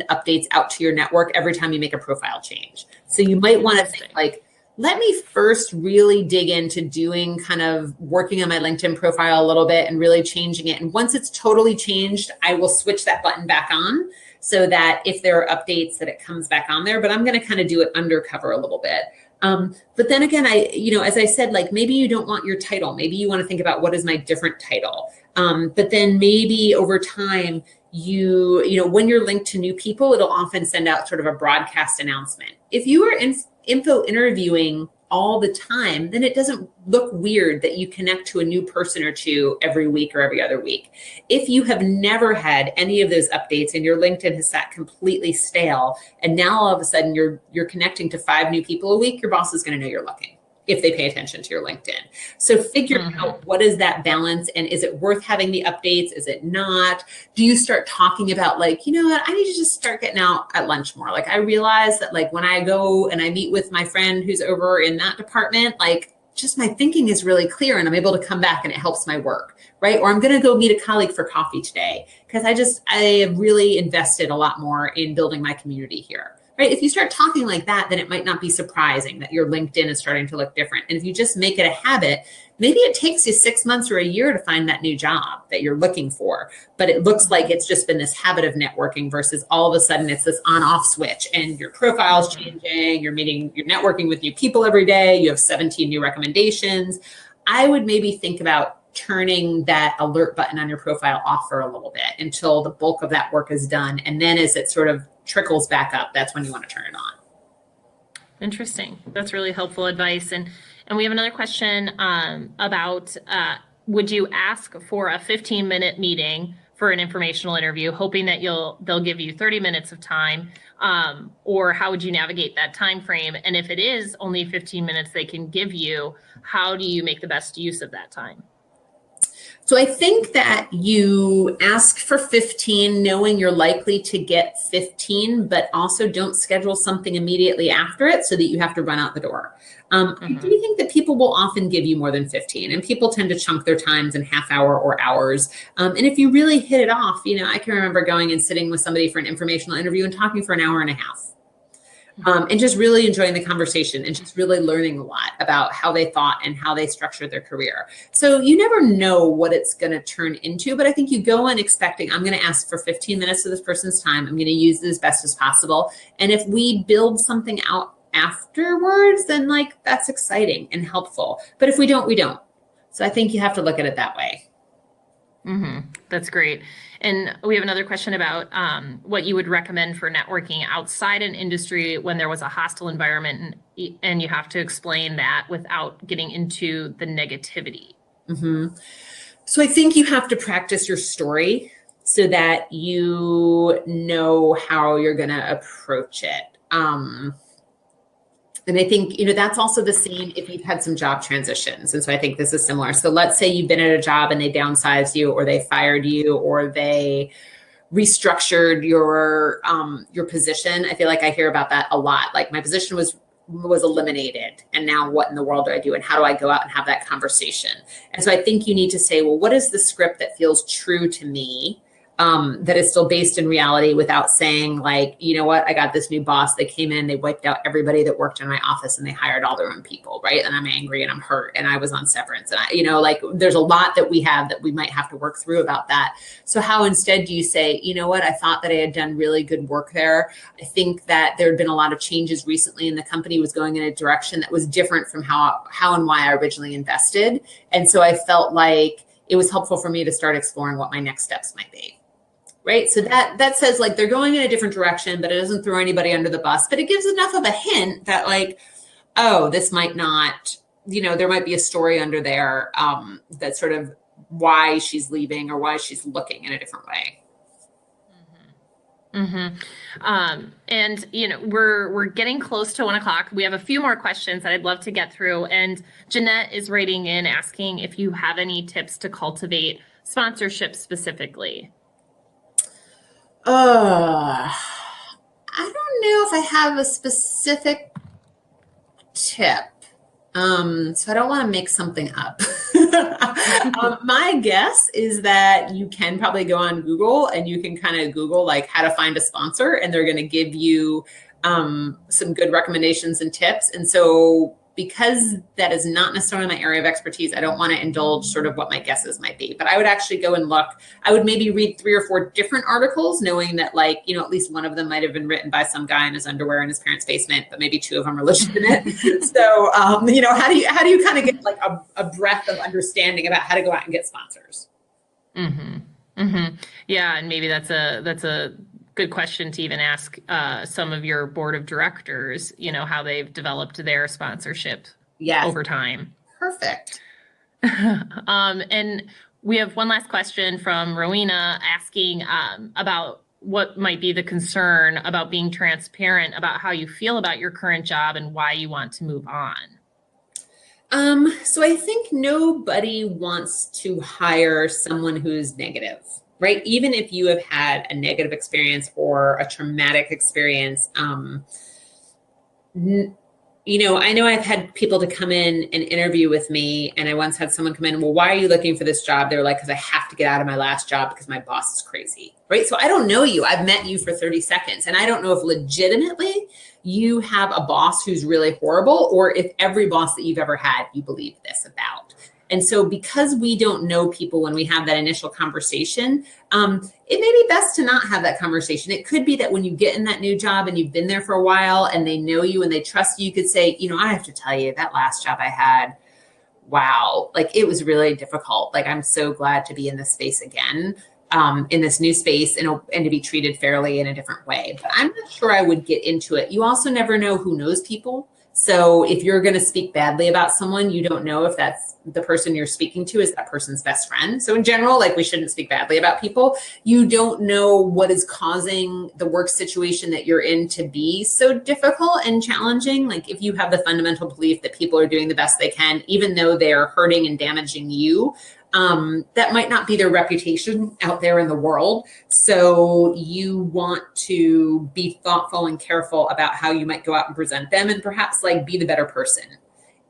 updates out to your network every time you make a profile change. So you might want to think like, let me first really dig into doing kind of working on my LinkedIn profile a little bit and really changing it. And once it's totally changed, I will switch that button back on so that if there are updates that it comes back on there, but I'm going to kind of do it undercover a little bit. But then again, as I said, like maybe you don't want your title. Maybe you want to think about what is my different title. But then maybe over time, when you're linked to new people, it'll often send out sort of a broadcast announcement. If you are info interviewing all the time, then it doesn't look weird that you connect to a new person or two every week or every other week. If you have never had any of those updates and your LinkedIn has sat completely stale, and now all of a sudden you're connecting to 5 new people a week, your boss is going to know you're looking if they pay attention to your LinkedIn. So figure out, what is that balance, and is it worth having the updates? Is it not? Do you start talking about like, you know what, I need to just start getting out at lunch more. Like I realize that like when I go and I meet with my friend who's over in that department, like just my thinking is really clear and I'm able to come back and it helps my work, right? Or I'm going to go meet a colleague for coffee today because I have really invested a lot more in building my community here. Right? If you start talking like that, then it might not be surprising that your LinkedIn is starting to look different. And if you just make it a habit, maybe it takes you 6 months or a year to find that new job that you're looking for. But it looks like it's just been this habit of networking versus all of a sudden it's this on-off switch and your profile's changing, you're networking with new people every day, you have 17 new recommendations. I would maybe think about turning that alert button on your profile off for a little bit until the bulk of that work is done. And then as it sort of trickles back up, that's when you want to turn it on.
Interesting. That's really helpful advice. And we have another question about would you ask for a 15-minute meeting for an informational interview, hoping that they'll give you 30 minutes of time, or how would you navigate that time frame? And if it is only 15 minutes they can give you, how do you make the best use of that time?
So I think that you ask for 15, knowing you're likely to get 15, but also don't schedule something immediately after it so that you have to run out the door. I do think that people will often give you more than 15, and people tend to chunk their times in half hour or hours. And if you really hit it off, I can remember going and sitting with somebody for an informational interview and talking for an hour and a half. And just really enjoying the conversation and just really learning a lot about how they thought and how they structured their career. So you never know what it's going to turn into, but I think you go in expecting, I'm going to ask for 15 minutes of this person's time. I'm going to use it as best as possible. And if we build something out afterwards, then like that's exciting and helpful. But if we don't, we don't. So I think you have to look at it that way.
That's great. And we have another question about what you would recommend for networking outside an industry when there was a hostile environment, and you have to explain that without getting into the negativity.
So I think you have to practice your story so that you know how you're going to approach it. And I think, that's also the same if you've had some job transitions. And so I think this is similar. So let's say you've been at a job and they downsized you, or they fired you, or they restructured your position. I feel like I hear about that a lot. Like my position was was eliminated. And now what in the world do I do? And how do I go out and have that conversation? And so I think you need to say, well, what is the script that feels true to me? That is still based in reality without saying like, you know what, I got this new boss. They came in, they wiped out everybody that worked in my office and they hired all their own people, right? And I'm angry and I'm hurt and I was on severance. And like there's a lot that we have that we might have to work through about that. So how instead do you say, you know what, I thought that I had done really good work there. I think that there had been a lot of changes recently and the company was going in a direction that was different from how and why I originally invested. And so I felt like it was helpful for me to start exploring what my next steps might be. Right. So that says like they're going in a different direction, but it doesn't throw anybody under the bus, but it gives enough of a hint that like, oh, this might not, there might be a story under there that's sort of why she's leaving or why she's looking in a different way.
And we're getting close to 1:00. We have a few more questions that I'd love to get through. And Jeanette is writing in asking if you have any tips to cultivate sponsorship specifically.
I don't know if I have a specific tip. So I don't want to make something up. My guess is that you can probably go on Google and you can kind of Google like how to find a sponsor and they're going to give you some good recommendations and tips. And so because that is not necessarily my area of expertise, I don't want to indulge sort of what my guesses might be, but I would actually go and look. I would maybe read 3 or 4 different articles, knowing that like, at least one of them might've been written by some guy in his underwear in his parents' basement, but maybe 2 of them are legitimate. So, how do you kind of get like a breadth of understanding about how to go out and get sponsors?
Yeah. And maybe that's a good question to even ask some of your board of directors, how they've developed their sponsorship over time.
Perfect.
And we have one last question from Rowena asking about what might be the concern about being transparent about how you feel about your current job and why you want to move on.
So I think nobody wants to hire someone who's negative. Right? Even if you have had a negative experience or a traumatic experience, I know I've had people to come in and interview with me. And I once had someone come in, well, why are you looking for this job? They were like, because I have to get out of my last job because my boss is crazy. Right? So I don't know you. I've met you for 30 seconds. And I don't know if legitimately you have a boss who's really horrible or if every boss that you've ever had, you believe this about. And so because we don't know people when we have that initial conversation, it may be best to not have that conversation. It could be that when you get in that new job and you've been there for a while and they know you and they trust you, you could say, I have to tell you that last job I had, wow, like it was really difficult. Like, I'm so glad to be in this space again, in this new space and to be treated fairly in a different way. But I'm not sure I would get into it. You also never know who knows people. So if you're going to speak badly about someone, you don't know if that's the person you're speaking to is that person's best friend. So in general, like we shouldn't speak badly about people. You don't know what is causing the work situation that you're in to be so difficult and challenging. Like if you have the fundamental belief that people are doing the best they can, even though they're hurting and damaging you, that might not be their reputation out there in the world. So you want to be thoughtful and careful about how you might go out and present them and perhaps like be the better person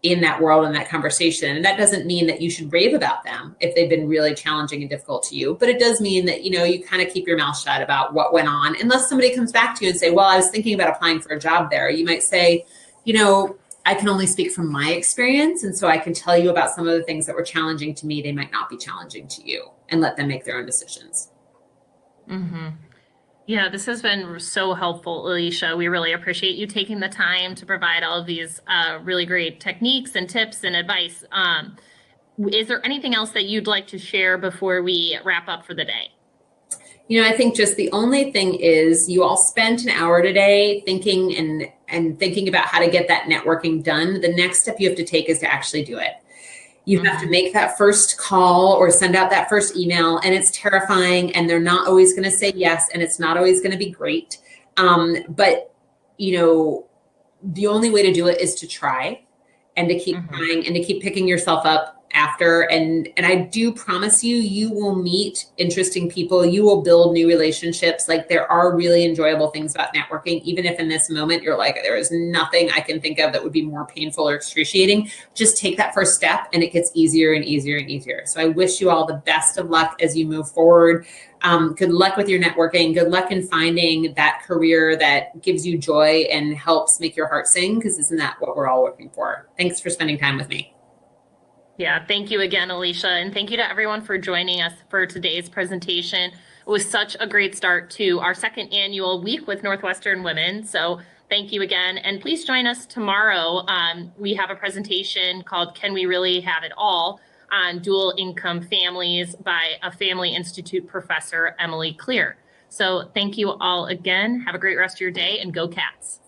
in that world and that conversation. And that doesn't mean that you should rave about them if they've been really challenging and difficult to you, but it does mean that, you kind of keep your mouth shut about what went on, unless somebody comes back to you and say, well, I was thinking about applying for a job there. You might say, I can only speak from my experience. And so I can tell you about some of the things that were challenging to me. They might not be challenging to you, and let them make their own decisions.
Yeah, this has been so helpful, Alecia. We really appreciate you taking the time to provide all of these really great techniques and tips and advice. Is there anything else that you'd like to share before we wrap up for the day?
I think just the only thing is you all spent an hour today thinking and thinking about how to get that networking done. The next step you have to take is to actually do it. You have to make that first call or send out that first email, and it's terrifying, and they're not always going to say yes, and it's not always going to be great. But the only way to do it is to try and to keep trying and to keep picking yourself up after. And I do promise you, you will meet interesting people. You will build new relationships. Like, there are really enjoyable things about networking, even if in this moment you're like, there is nothing I can think of that would be more painful or excruciating. Just take that first step and it gets easier and easier and easier. So I wish you all the best of luck as you move forward. Good luck with your networking. Good luck in finding that career that gives you joy and helps make your heart sing, because isn't that what we're all looking for? Thanks for spending time with me.
Yeah, thank you again, Alecia, and thank you to everyone for joining us for today's presentation. It was such a great start to our second annual week with Northwestern Women. So thank you again, and please join us tomorrow. We have a presentation called "Can We Really Have It All?" on dual income families by a Family Institute professor, Emily Clear. So thank you all again. Have a great rest of your day, and go Cats.